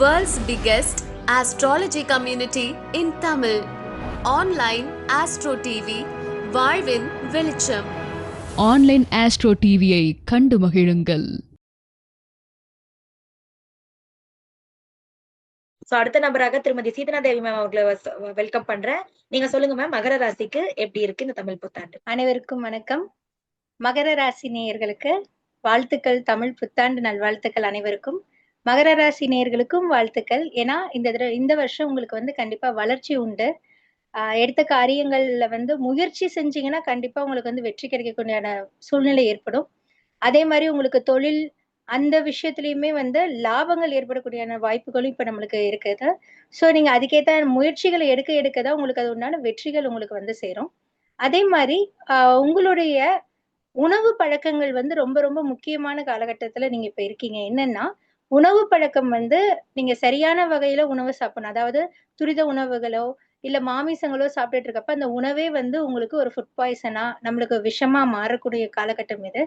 World's biggest astrology community in Tamil. Online Astro TV, வாழ்வின் வெளிச்சம். Online astro டிவியை கண்டு மகிழுங்கள். அடுத்த நபராக திருமதி சீதனா தேவி மேம் அவர்களை வெல்கம் பண்றேன். நீங்க சொல்லுங்க மேம், மகர ராசிக்கு எப்படி இருக்கு இந்த தமிழ் புத்தாண்டு? அனைவருக்கும் வணக்கம். மகர ராசி நேயர்களுக்கு வாழ்த்துக்கள், தமிழ் புத்தாண்டு நல்வாழ்த்துக்கள் அனைவருக்கும். மகர ராசி நேயர்களுக்கும் வாழ்த்துக்கள். ஏன்னா இந்த வருஷம் உங்களுக்கு கண்டிப்பா வளர்ச்சி உண்டு. எடுத்த காரியங்கள்ல முயற்சி செஞ்சீங்கன்னா கண்டிப்பா உங்களுக்கு வெற்றி கிடைக்கக்கூடிய சூழ்நிலை ஏற்படும். அதே மாதிரி உங்களுக்கு தொழில் அந்த விஷயத்திலயுமே லாபங்கள் ஏற்படக்கூடிய வாய்ப்புகளும் இப்ப நம்மளுக்கு இருக்குது. சோ நீங்க அதுக்கேத்த முயற்சிகளை எடுக்கதான் உங்களுக்கு அது உண்டான வெற்றிகள் உங்களுக்கு சேரும். அதே மாதிரி உங்களுடைய உணவு பழக்கங்கள் ரொம்ப ரொம்ப முக்கியமான காலகட்டத்துல நீங்க இப்ப இருக்கீங்க. என்னன்னா, உணவு பழக்கம் நீங்க சரியான வகையில உணவு சாப்பிடணும். அதாவது துரித உணவுகளோ இல்ல மாமிசங்களோ சாப்பிட்டுட்டு இருக்கப்ப அந்த உணவே உங்களுக்கு ஒரு ஃபுட் பாய்சனா நம்மளுக்கு விஷமா மாறக்கூடிய காலகட்டம் இது.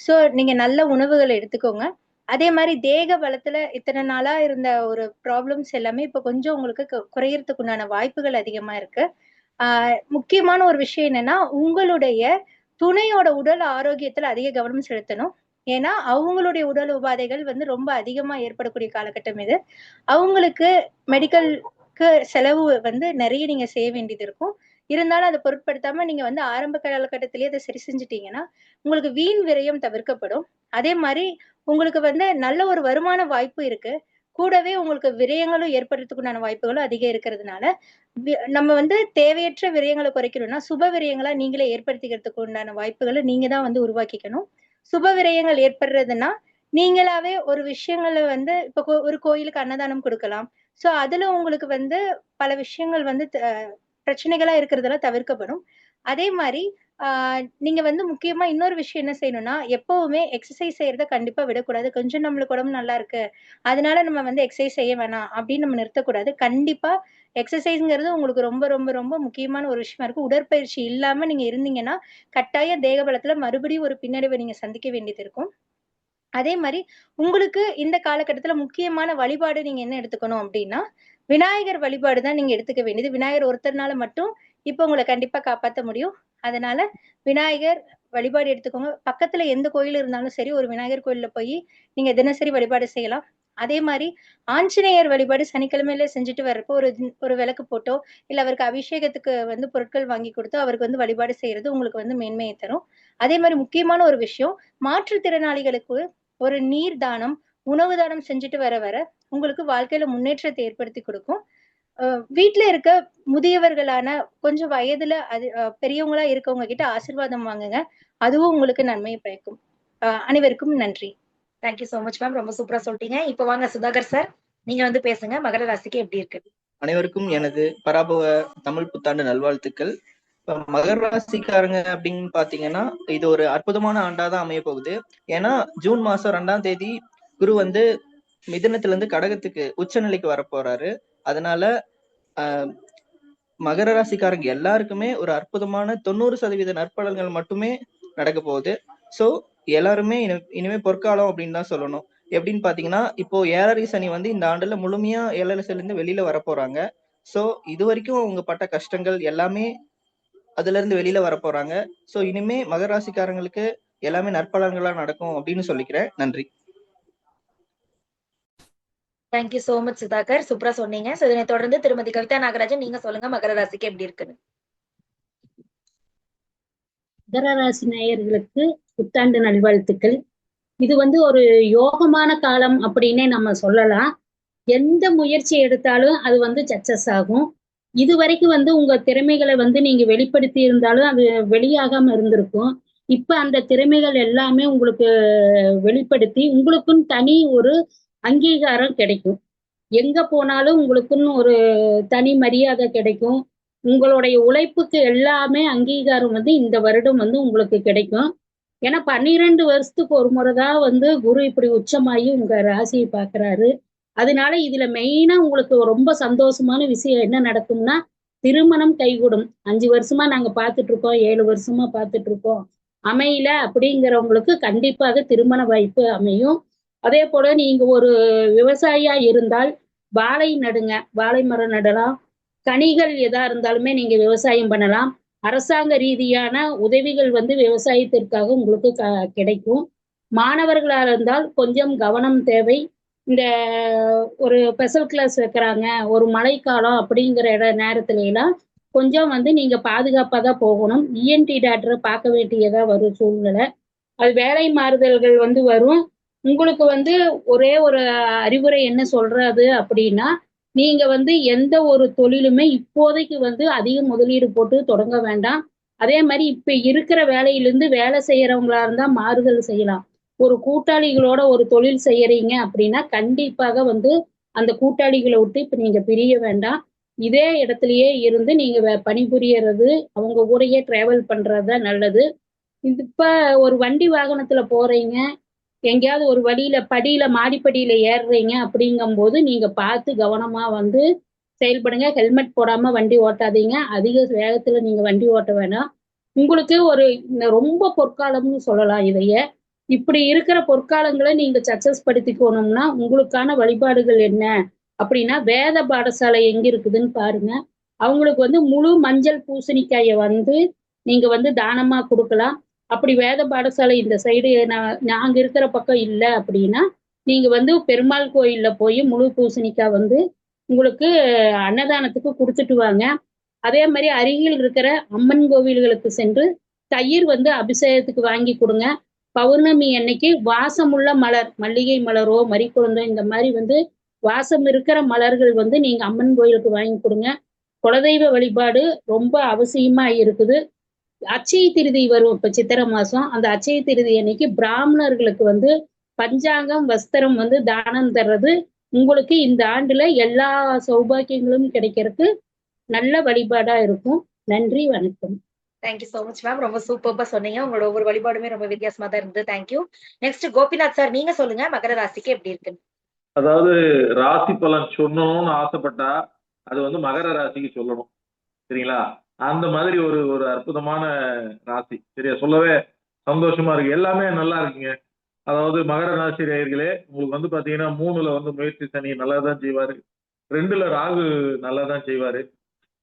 சோ நீங்க நல்ல உணவுகளை எடுத்துக்கோங்க. அதே மாதிரி தேக பலத்துல இத்தனை நாளா இருந்த ஒரு ப்ராப்ளம்ஸ் எல்லாமே இப்ப கொஞ்சம் உங்களுக்கு குறையறதுக்கு உண்டான வாய்ப்புகள் அதிகமா இருக்கு. முக்கியமான ஒரு விஷயம் என்னன்னா, உங்களுடைய துணையோட உடல் ஆரோக்கியத்துல அதிக கவனம் செலுத்தணும். ஏன்னா அவங்களுடைய உடல் உபாதைகள் ரொம்ப அதிகமா ஏற்படக்கூடிய காலகட்டம் இது. அவங்களுக்கு மெடிக்கலுக்கு செலவு நிறைய நீங்க செய்ய வேண்டியது இருக்கும். இருந்தாலும் அதை பொருட்படுத்தாம நீங்க ஆரம்ப காலகட்டத்திலேயே அதை சரி செஞ்சுட்டீங்கன்னா உங்களுக்கு வீண் விரயம் தவிர்க்கப்படும். அதே மாதிரி உங்களுக்கு நல்ல ஒரு வருமான வாய்ப்பு இருக்கு. கூடவே உங்களுக்கு விரயங்களும் ஏற்படுறதுக்குண்டான வாய்ப்புகளும் அதிகம் இருக்கிறதுனால நம்ம தேவையற்ற விரயங்களை குறைக்கணும்னா சுப விரயங்களா நீங்களே ஏற்படுத்திக்கிறதுக்கு உண்டான வாய்ப்புகளை நீங்க தான் உருவாக்கிக்கணும். சுப விரயங்கள் ஏற்படுறதுன்னா நீங்களாவே ஒரு விஷயங்களை இப்ப ஒரு கோயிலுக்கு அன்னதானம் கொடுக்கலாம். சோ அதுல உங்களுக்கு பல விஷயங்கள் பிரச்சனைகளா இருக்கிறதெல்லாம் தவிர்க்கப்படும். அதே மாதிரி நீங்க முக்கியமா இன்னொரு விஷயம் என்ன செய்யணும்னா, எப்பவுமே எக்ஸசைஸ் செய்யறத கண்டிப்பா விடக்கூடாது. கொஞ்சம் நம்மளுக்கு உடம்பு நல்லா இருக்கு, அதனால நம்ம எக்ஸசைஸ் செய்ய வேணாம் அப்படின்னு நம்ம நிறுத்தக்கூடாது. கண்டிப்பா எக்ஸசைஸ்ங்கிறது உங்களுக்கு ரொம்ப ரொம்ப ரொம்ப முக்கியமான ஒரு விஷயமா இருக்கு. உடற்பயிற்சி இல்லாம நீங்க இருந்தீங்கன்னா கட்டாய தேக பலத்துல மறுபடியும் ஒரு பின்னடைவை நீங்க சந்திக்க வேண்டியது இருக்கும். அதே மாதிரி உங்களுக்கு இந்த காலகட்டத்துல முக்கியமான வழிபாடு நீங்க என்ன எடுத்துக்கணும் அப்படின்னா, விநாயகர் வழிபாடு தான் நீங்க எடுத்துக்க வேண்டியது. விநாயகர் ஒருத்தர்னால மட்டும் இப்ப உங்களை கண்டிப்பா காப்பாத்த முடியும். அதனால விநாயகர் வழிபாடு எடுத்துக்கோங்க. பக்கத்துல எந்த கோயில் இருந்தாலும் சரி, ஒரு விநாயகர் கோயில்ல போய் நீங்க தினசரி வழிபாடு செய்யலாம். அதே மாதிரி ஆஞ்சநேயர் வழிபாடு சனிக்கிழமையில செஞ்சுட்டு வர்றப்போ ஒரு விளக்கு போட்டோ இல்ல அவருக்கு அபிஷேகத்துக்கு பொருட்கள் வாங்கி கொடுத்தோ அவருக்கு வழிபாடு செய்யறது உங்களுக்கு மேன்மையை தரும். அதே மாதிரி முக்கியமான ஒரு விஷயம், மாற்றுத்திறனாளிகளுக்கு ஒரு நீர் தானம், உணவு தானம் செஞ்சுட்டு வர உங்களுக்கு வாழ்க்கையில முன்னேற்றத்தை ஏற்படுத்தி கொடுக்கும். வீட்டுல இருக்க முதியவர்களான கொஞ்சம் வயதுல பெரியவங்களா இருக்கவங்க கிட்ட ஆசீர்வாதம் வாங்குங்க. அதுவும் உங்களுக்கு நன்மையை பயக்கும். அனைவருக்கும் நன்றி. தேங்க்யூ சோ மச் மேம், ரொம்ப சூப்பரா சொல்லிட்டீங்க. இப்ப வாங்க சுதாகர் சார், நீங்க பேசுங்க. மகர ராசிக்கு எப்படி இருக்கு? அனைவருக்கும் எனது பராபவ தமிழ் புத்தாண்டு நல்வாழ்த்துக்கள். மகர ராசிக்காரங்க அப்படின்னு பாத்தீங்கன்னா இது ஒரு அற்புதமான ஆண்டாதான் அமைய போகுது. ஏன்னா ஜூன் மாசம் 2ஆம் தேதி குரு மிதுனத்துல இருந்து கடகத்துக்கு உச்சநிலைக்கு வர போறாரு. அதனால மகர ராசிக்காரங்க எல்லாருக்குமே ஒரு அற்புதமான 90% நற்பலன்கள் மட்டுமே நடக்க போகுது. சோ எல்லாருமே இனிமே பொற்காலம் அப்படின்னு தான் சொல்லணும். எப்படின்னு பாத்தீங்கன்னா, இப்போ 7.5 சனி இந்த ஆண்டுல முழுமையா 7.5 சனில இருந்து வெளியில வர போறாங்க. சோ இது வரைக்கும் அவங்க பட்ட கஷ்டங்கள் எல்லாமே அதுல இருந்து வெளியில வர போறாங்க. சோ இனிமே மகர ராசிக்காரங்களுக்கு எல்லாமே நற்பலன்களா நடக்கும் அப்படின்னு சொல்லிக்கிறேன். நன்றி. தேங்க்யூ சோ மச் சுதாகர், சூப்பரா சொன்னீங்க. சோ இதனை தொடர்ந்து திருமதி கவிதா நாகராஜன், நீங்க சொல்லுங்க மகர ராசிக்கு எப்படி இருக்குன்னு. மகர ராசி நேயர்களுக்கு புத்தாண்டு நல்வாழ்த்துக்கள். இது ஒரு யோகமான காலம் அப்படின்னே நம்ம சொல்லலாம். எந்த முயற்சி எடுத்தாலும் அது சக்சஸ் ஆகும். இது வரைக்கும் உங்க திறமைகளை நீங்க வெளிப்படுத்தி இருந்தாலும் அது வெளியாகாம இருந்திருக்கும். இப்ப அந்த திறமைகள் எல்லாமே உங்களுக்கு வெளிப்படுத்தி உங்களுக்குன்னு தனி ஒரு அங்கீகாரம் கிடைக்கும். எங்க போனாலும் உங்களுக்குன்னு ஒரு தனி மரியாதை கிடைக்கும். உங்களுடைய உழைப்புக்கு எல்லாமே அங்கீகாரம் இந்த வருடம் உங்களுக்கு கிடைக்கும். ஏன்னா 12 வருஷத்துக்கு ஒரு முறைதான் குரு இப்படி உச்சமாயி உங்க ராசியை பாக்குறாரு. அதனால இதுல மெயினா உங்களுக்கு ரொம்ப சந்தோஷமான விஷயம் என்ன நடக்கும்னா, திருமணம் கைகூடும். 5 வருஷமா நாங்க பாத்துட்டு இருக்கோம், 7 வருஷமா பாத்துட்டு இருக்கோம், அமையல அப்படிங்கிறவங்களுக்கு கண்டிப்பாக திருமண வாய்ப்பு அமையும். அதே போல நீங்க ஒரு விவசாயியா இருந்தால் வாழை நடுங்க, வாழை மரம் நடலாம். கனிகள் எதா இருந்தாலுமே நீங்க விவசாயம் பண்ணலாம். அரசாங்க ரீதியான உதவிகள் வந்து விவசாயத்திற்காக உங்களுக்கு கிடைக்கும். மாணவர்களா இருந்தால் கொஞ்சம் கவனம் தேவை. இந்த ஒரு ஸ்பெஷல் கிளாஸ் வைக்கிறாங்க, ஒரு மழைக்காலம் அப்படிங்கிற நேரத்துல எல்லாம் கொஞ்சம் வந்து நீங்க பாதுகாப்பா தான் போகணும். இஎன்டி டாக்டரை பார்க்க வேண்டியதா வரும் சூழ்நிலை. அது வேலை மாறுதல்கள் வந்து வரும். உங்களுக்கு வந்து ஒரே ஒரு அறிவுரை என்ன சொல்றது அப்படின்னா, நீங்க வந்து எந்த ஒரு தொழிலுமே இப்போதைக்கு வந்து அதிக முதலீடு போட்டு தொடங்க வேண்டாம். அதே மாரி இப்ப இருக்கிற வேலையிலிருந்து வேலை செய்யறவங்களா இருந்தா மாறுதல் செய்யலாம். ஒரு கூட்டாளிகளோட ஒரு தொழில் செய்யறீங்க அப்படின்னா, கண்டிப்பாக வந்து அந்த கூட்டாளிகள விட்டு இப்ப நீங்க பிரிய வேண்டாம். இதே இடத்திலேயே இருந்து நீங்க பணிபுரியறது, அவங்க கூடயே டிராவல் பண்றது தான் நல்லது. இப்ப ஒரு வண்டி வாகனத்துல போறீங்க, எங்கேயாவது ஒரு வழியில படியில மாடிப்படியில ஏறுறீங்க அப்படிங்கும்போது, நீங்க பார்த்து கவனமா வந்து செயல்படுங்க. ஹெல்மெட் போடாம வண்டி ஓட்டாதீங்க. அதிக வேகத்துல நீங்க வண்டி ஓட்ட வேணாம். உங்களுக்கு ஒரு ரொம்ப பொற்காலம்னு சொல்லலாம் இதைய. இப்படி இருக்கிற பொற்காலங்கள நீங்க சக்சஸ் படுத்திக்கணும்னா, உங்களுக்கான வழிபாடுகள் என்ன அப்படின்னா, வேத பாடசாலை எங்க இருக்குதுன்னு பாருங்க. அவங்களுக்கு வந்து முழு மஞ்சள் பூசணிக்காய வந்து நீங்க வந்து தானமா குடுக்கலாம். அப்படி வேத பாடசாலை இந்த சைடு நாங்க இருக்கிற பக்கம் இல்ல அப்படின்னா, நீங்க வந்து பெருமாள் கோயில்ல போய் முழு பூசணிக்காய் வந்து உங்களுக்கு அன்னதானத்துக்கு குடுத்துட்டு வாங்க. அதே மாரி அருகில் இருக்கிற அம்மன் கோவில்களுக்கு சென்று தயிர் வந்து அபிஷேகத்துக்கு வாங்கி குடுங்க. பௌர்ணமி அன்னைக்கு வாசமுள்ள மலர், மல்லிகை மலரோ, மரிக்குழுந்தோ இந்த மாரி வந்து வாசம் இருக்கிற மலர்கள் வந்து நீங்க அம்மன் கோயிலுக்கு வாங்கி குடுங்க. குலதெய்வ வழிபாடு ரொம்ப அவசியமா இருக்குது. அட்சய திருதி வரும் இப்ப சித்திரை மாசம். அந்த அட்சய திருதி அன்னைக்கு பிராமணர்களுக்கு வந்து பஞ்சாங்கம், வஸ்திரம் வந்து தானம் தர்றது உங்களுக்கு இந்த ஆண்டுல எல்லா சௌபாக்கியங்களும் கிடைக்கிறதுக்கு நல்ல வழிபாடா இருக்கும். நன்றி, வணக்கம். Thank you so much ma'am. ரொம்ப சூப்பர்பா சொன்னீங்க. உங்களோட ஒவ்வொரு வழிபாடுமே ரொம்ப வித்தியாசமா தான் இருந்தது. தேங்க்யூ. நெக்ஸ்ட் கோபிநாத் சார், நீங்க சொல்லுங்க மகர ராசிக்கு எப்படி இருக்குன்னு. அதாவது ராசி பலன் சொல்லணும்னு ஆசைப்பட்டா அது வந்து மகர ராசிக்கு சொல்லணும். சரிங்களா? அந்த மாதிரி ஒரு ஒரு அற்புதமான ராசி. சரியா? சொல்லவே சந்தோஷமா இருக்கு. எல்லாமே நல்லா இருக்குங்க. அதாவது மகர ராசி நேயர்களே, உங்களுக்கு வந்து பாத்தீங்கன்னா 3ல வந்து முயற்சி சனி நல்லா தான் செய்வாரு. 2ல ராகு நல்லா தான் செய்வாரு.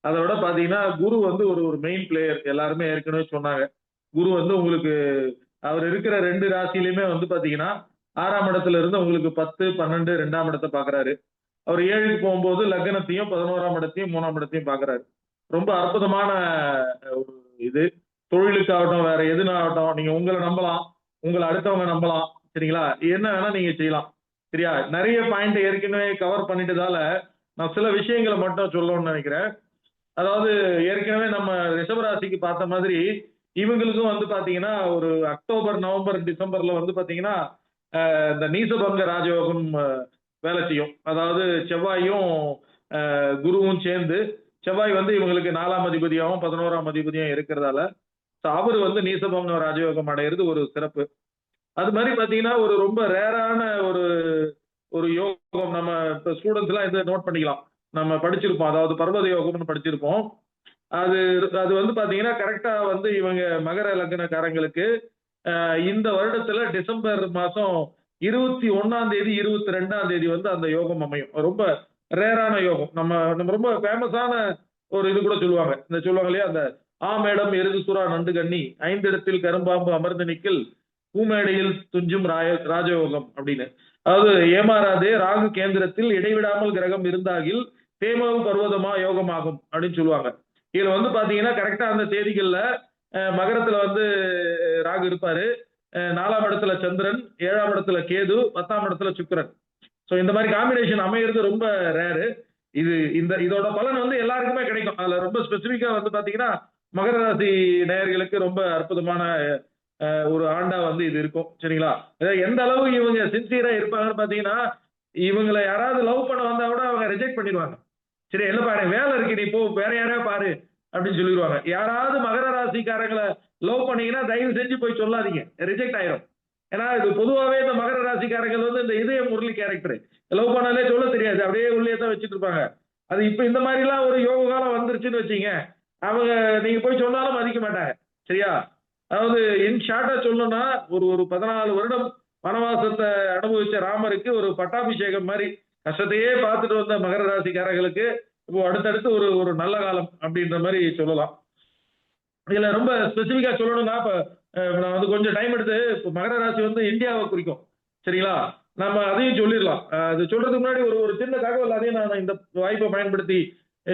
அதை விட பாத்தீங்கன்னா குரு வந்து ஒரு ஒரு மெயின் பிளேயர். எல்லாருமே ஏற்கனவே சொன்னாங்க. குரு வந்து உங்களுக்கு அவர் இருக்கிற 2 ராசியிலுமே வந்து பாத்தீங்கன்னா 6ஆம் இடத்துல இருந்து உங்களுக்கு 10, 12, 2ஆம் இடத்தை பாக்குறாரு. அவர் 7க்கு போகும்போது லக்னத்தையும் 11ஆம் இடத்தையும் 3ஆம் இடத்தையும் பாக்குறாரு. ரொம்ப அற்புதமான ஒரு இது. தொழிலுக்காகட்டும் வேற எதுனாகட்டும் நீங்க உங்களை நம்பலாம், உங்களை அடுத்தவங்க நம்பலாம். சரிங்களா? என்ன வேணா நீங்க செய்யலாம். சரியா? நிறைய பாயிண்ட் ஏற்கனவே கவர் பண்ணிட்டதால நான் சில விஷயங்களை மட்டும் சொல்லணும்னு நினைக்கிறேன். அதாவது ஏற்கனவே நம்ம ரிஷபராசிக்கு பார்த்த மாதிரி இவங்களுக்கும் வந்து பாத்தீங்கன்னா ஒரு அக்டோபர், நவம்பர், டிசம்பர்ல வந்து பாத்தீங்கன்னா இந்த நீசபங்க ராஜயோகம் வேலை செய்யும். அதாவது செவ்வாயும் குருவும் சேர்ந்து, செவ்வாய் வந்து இவங்களுக்கு 4ஆம் அதிபதியாகவும் 11ஆம் அதிபதியாகவும் இருக்கிறதால அவர் வந்து நீசபங்க ராஜயோகம் அடையிறது ஒரு சிறப்பு. அது மாதிரி பாத்தீங்கன்னா ஒரு ரொம்ப ரேரான ஒரு ஒரு யோகம். நம்ம இப்ப ஸ்டூடெண்ட்ஸ் எல்லாம் இதை நோட் பண்ணிக்கலாம். நம்ம படிச்சிருப்போம். அதாவது பர்வத யோகம்னு படிச்சிருப்போம். அது அது வந்து பாத்தீங்கன்னா கரெக்டா வந்து இவங்க மகர லக்னக்காரங்களுக்கு இந்த வருடத்துல டிசம்பர் மாசம் 21ஆம் தேதி 22ஆம் தேதி வந்து அந்த யோகம் அமையும். ரொம்ப ரேரான யோகம். நம்ம நம்ம ரொம்ப ஃபேமஸான ஒரு இது கூட சொல்லுவாங்க. இந்த சொல்லுவாங்க இல்லையா, அந்த ஆமேடம் எருது சுறா நண்டு கண்ணி 5 இடத்தில் கரும்பாம்பு அமர்ந்து நிக்கில் பூமேடையில் துஞ்சும் ராஜயோகம் அப்படின்னு. அதாவது ஏமாறாதே ராகு கேந்திரத்தில் இடைவிடாமல் கிரகம் இருந்தாகில் தேமவும் பர்வதமா யோகமாகும் அப்படின்னு சொல்லுவாங்க. இதுல வந்து பாத்தீங்கன்னா கரெக்டா அந்த தேதிகள்ல மகரத்துல வந்து ராகு இருப்பாரு, 4ஆம் இடத்துல சந்திரன், 7ஆம் இடத்துல கேது, 10ஆம் இடத்துல சுக்கிரன். ஸோ இந்த மாதிரி காம்பினேஷன் அமையிறது ரொம்ப ரேரு. இது இதோட பலன் வந்து எல்லாருக்குமே கிடைக்கும். அதுல ரொம்ப ஸ்பெசிபிக்கா வந்து பாத்தீங்கன்னா மகர ராசி நேயர்களுக்கு ரொம்ப அற்புதமான ஒரு ஆண்டா வந்து இது இருக்கும். சரிங்களா? எந்த அளவு இவங்க சின்சியரா இருப்பாங்கன்னு பாத்தீங்கன்னா, இவங்களை யாராவது லவ் பண்ண வந்தா கூட அவங்க ரிஜெக்ட் பண்ணிடுவாங்க. சரி, என்ன பாரு வேலை இருக்கு, நீ போ வேற யாரையா பாரு அப்படின்னு சொல்லிடுவாங்க. யாராவது மகர ராசிக்காரங்களை லவ் பண்ணீங்கன்னா தயவு செஞ்சு போய் சொல்லாதீங்க, ரிஜெக்ட் ஆயிரும். ஏன்னா இது பொதுவாகவே இந்த மகர ராசிக்காரர்கள் வந்து இந்த இதய முரளி கேரக்டர். லவ் பண்ணாலே சொல்ல தெரியாது, அப்படியே உள்ளே தான் வச்சுட்டு இருப்பாங்க. அது இப்ப இந்த மாதிரி எல்லாம் ஒரு யோக காலம் வந்துருச்சுன்னு வச்சீங்க, அவங்க நீங்க போய் சொன்னாலும் மதிக்க மாட்டாங்க. சரியா? அதாவது இன் ஷார்ட்டா சொல்லணும்னா ஒரு 14 வருடம் வனவாசத்தை அனுபவிச்ச ராமருக்கு ஒரு பட்டாபிஷேகம் மாதிரி கஷ்டத்தையே பார்த்துட்டு வந்த மகர ராசிக்காரர்களுக்கு இப்போ அடுத்தடுத்து ஒரு ஒரு நல்ல காலம் அப்படின்ற மாதிரி சொல்லலாம். இதுல ரொம்ப ஸ்பெசிபிக்கா சொல்லணும்னா இப்ப நான் வந்து கொஞ்சம் டைம் எடுத்து இப்போ மகர ராசி வந்து இந்தியாவை குறிக்கும். சரிங்களா? நம்ம அதையும் சொல்லிடலாம். அது சொல்றதுக்கு முன்னாடி ஒரு ஒரு சின்ன தகவல் அதையும் நான் இந்த வாய்ப்பை பயன்படுத்தி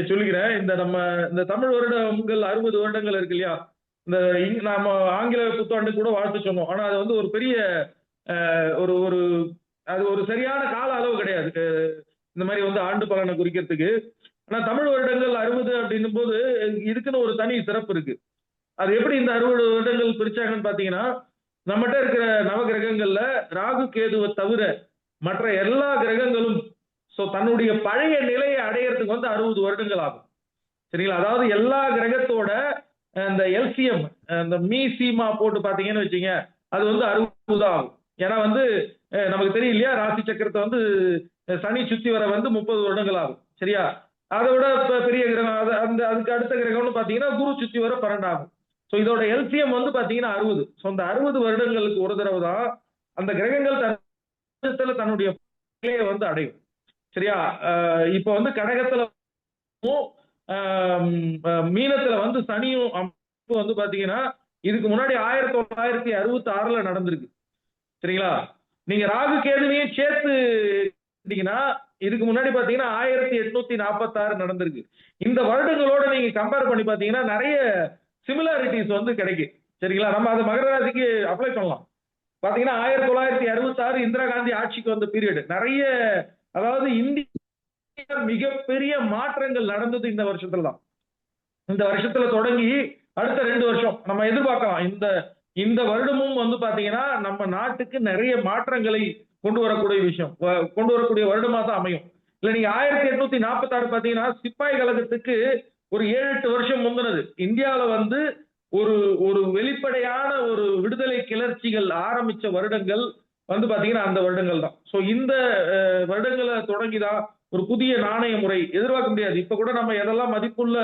சொல்லிக்கிறேன். இந்த தமிழ் வருடங்கள் 60 வருடங்கள் இருக்கு இல்லையா? நாம ஆங்கில புத்தாண்டு கூட வாழ்த்து சொன்னோம். ஆனா அது வந்து ஒரு பெரிய ஒரு ஒரு அது ஒரு சரியான கால அளவு கிடையாது இந்த மாதிரி வந்து ஆண்டு பலனை குறிக்கிறதுக்கு. ஆனா தமிழ் வருடங்கள் 60 அப்படின்னும் போது இதுக்குன்னு ஒரு தனி சிறப்பு இருக்கு. அது எப்படி இந்த 60 வருடங்கள் பிரிச்சாங்கன்னு பாத்தீங்கன்னா, நம்மகிட்ட இருக்கிற நவ கிரகங்கள்ல ராகு கேதுவை தவிர மற்ற எல்லா கிரகங்களும் தன்னுடைய பழைய நிலையை அடையறதுக்கு வந்து 60 வருடங்கள் ஆகும். சரிங்களா? அதாவது எல்லா கிரகத்தோட இந்த எல்சிஎம் இந்த மீசீமா போட்டு பாத்தீங்கன்னு வச்சீங்க, அது வந்து 60 தான் ஆகும். ஏன்னா வந்து நமக்கு தெரியும் இல்லையா, ராசி சக்கரத்தை வந்து சனி சுத்தி வர வந்து 30 வருடங்கள் ஆகும். சரியா? அதை விட பெரிய கிரகம் அதுக்கு அடுத்த கிரகம்னு பாத்தீங்கன்னா குரு சுத்தி வர 12 ஆகும். இதோட எல்சிஎம் வந்து பாத்தீங்கன்னா 60. அந்த 60 வருடங்களுக்கு ஒரு தடவை தான் அந்த கிரகங்கள் தன்னுடைய நிலையை வந்து அடையும். சரியா? இப்ப வந்து கடகத்துல மீனத்துல வந்து சனியும் வந்து பாத்தீங்கன்னா இதுக்கு முன்னாடி 1966 நடந்திருக்கு. சரிங்களா? நீங்க ராகு கேதுவையும் சேர்த்து இதுக்கு முன்னாடி பாத்தீங்கன்னா 1846 நடந்திருக்கு. இந்த வருடங்களோட நீங்க கம்பேர் பண்ணி பாத்தீங்கன்னா நிறைய சிமிலாரிட்டிஸ் வந்து கிடைக்கும். சரிங்களா? நம்ம அதை மகர ராசிக்கு அப்ளை பண்ணலாம். பாத்தீங்கன்னா 1966 இந்திரா காந்தி ஆட்சிக்கு வந்த பீரியட் நிறைய, அதாவது இந்தியா மிகப்பெரிய மாற்றங்கள் நடந்தது இந்த வருஷத்துல தான். இந்த வருஷத்துல தொடங்கி அடுத்த 2 வருஷம் நம்ம எதிர்பார்க்கலாம். இந்த வருடமும் வந்து பாத்தீங்கன்னா நம்ம நாட்டுக்கு நிறைய மாற்றங்களை கொண்டு வரக்கூடிய வருடமா தான் அமையும். இல்ல நீங்க 1846 பாத்தீங்கன்னா சிப்பாய் கழகத்துக்கு ஒரு 7-8 வருஷம் முந்தினது. இந்தியாவில வந்து ஒரு ஒரு வெளிப்படையான ஒரு விடுதலை கிளர்ச்சிகள் ஆரம்பிச்ச வருடங்கள் வந்து பாத்தீங்கன்னா அந்த வருடங்கள் தான். இந்த வருடங்களை தொடங்கிதான் ஒரு புதிய நாணய முறை எதிர்பார்க்க முடியாது. இப்ப கூட நம்ம எதெல்லாம் மதிப்புள்ள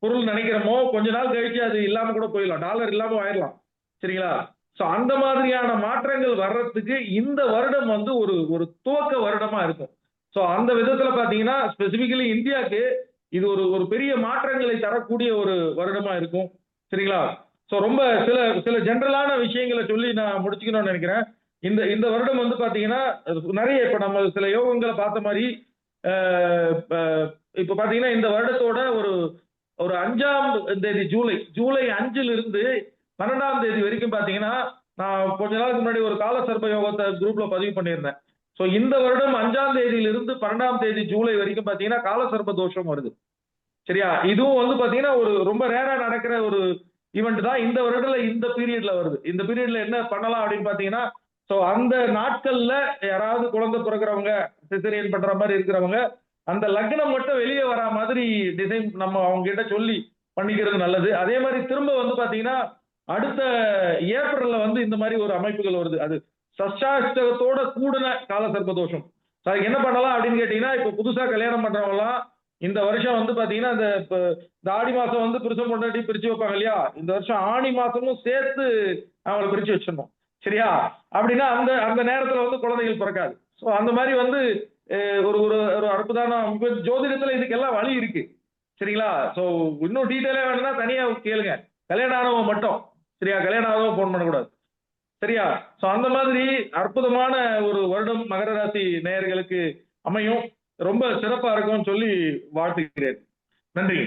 பொருள் நினைக்கிறோமோ கொஞ்ச நாள் கழிச்சு அது இல்லாம கூட போயிடலாம், டாலர் இல்லாம ஆயிடலாம். சரிங்களா? அந்த மாதிரியான மாற்றங்கள் வர்றதுக்கு இந்த வருடம் வந்து ஒரு துவக்க வருடமா இருக்கும். அந்த விதத்துல பாத்தீங்கன்னா ஸ்பெசிபிக்கலி இந்தியாவுக்கு இது ஒரு பெரிய மாற்றங்களை தரக்கூடிய ஒரு வருடமா இருக்கும். சரிங்களா? ரொம்ப சில ஜெனரலான விஷயங்களை சொல்லி நான் முடிச்சுக்கணும்னு நினைக்கிறேன். இந்த வருடம் வந்து பாத்தீங்கன்னா நிறைய இப்ப நம்ம சில யோகங்களை பார்த்த மாதிரி இப்ப பாத்தீங்கன்னா இந்த வருடத்தோட ஒரு 5ஆம் தேதி ஜூலை 5ல இருந்து 12ஆம் தேதி வரைக்கும் பாத்தீங்கன்னா, நான் கொஞ்ச நாளுக்கு முன்னாடி ஒரு கால சர்ப்ப யோகத்தை குரூப்ல பதிவு பண்ணியிருந்தேன். இந்த வருடம் 5ஆம் தேதியிலிருந்து 12ஆம் தேதி ஜூலை வரைக்கும் பாத்தீங்கன்னா கால சர்ப்ப தோஷம் வருது. சரியா? இதுவும் வந்து பாத்தீங்கன்னா ஒரு ரொம்ப ரேரா நடக்கிற ஒரு ஈவெண்ட் தான். இந்த வருடத்துல இந்த பீரியட்ல வருது. இந்த பீரியட்ல என்ன பண்ணலாம் அப்படின்னு பாத்தீங்கன்னா, அந்த நாட்கள்ல யாராவது குழந்தை பிறக்கிறவங்க, சிசேரியன் பண்ற மாதிரி இருக்கிறவங்க, அந்த லக்னம் மட்டும் வெளியே வரா மாதிரி டிசைன் நம்ம அவங்க கிட்ட சொல்லி பண்ணிக்கிறது நல்லது. அதே மாதிரி திரும்ப வந்து பாத்தீங்கன்னா அடுத்த ஏப்ரல்ல வந்து இந்த மாதிரி ஒரு அமைப்புகள் வருது. அது சஷ்டாஷ்டகத்தோட கூடின கால சர்ப்ப தோஷம். என்ன பண்ணலாம் அப்படின்னு கேட்டீங்கன்னா, இப்ப புதுசா கல்யாணம் பண்றவங்க எல்லாம் இந்த வருஷம் வந்து பாத்தீங்கன்னா இந்த ஆடி மாசம் வந்து புருஷன் பொண்டாட்டி பிரிச்சு வைப்பாங்க இல்லையா, இந்த வருஷம் ஆணி மாசமும் சேர்த்து அவங்களை பிரிச்சு வச்சிடணும். சரியா? அப்படின்னா அந்த நேரத்துல வந்து குழந்தைகள் பிறக்காது. அந்த மாதிரி வந்து ஒரு ஒரு அற்புதமான ஜோதிடத்துல இதுக்கெல்லாம் வழி இருக்கு. சரிங்களா? இன்னும் டீட்டெயிலா வேணும்னா தனியா கேளுங்க. கல்யாணம் ஆனவங்க மட்டும். சரியா? கல்யாணம் ஆனவங்க போன் பண்ணக்கூடாது. சரியா? அந்த மாதிரி அற்புதமான ஒரு வருடம் மகர ராசி நேயர்களுக்கு அமையும். ரொம்ப சிறப்பா இருக்கும்னு சொல்லி வாழ்த்துக்கிறேன். நன்றி.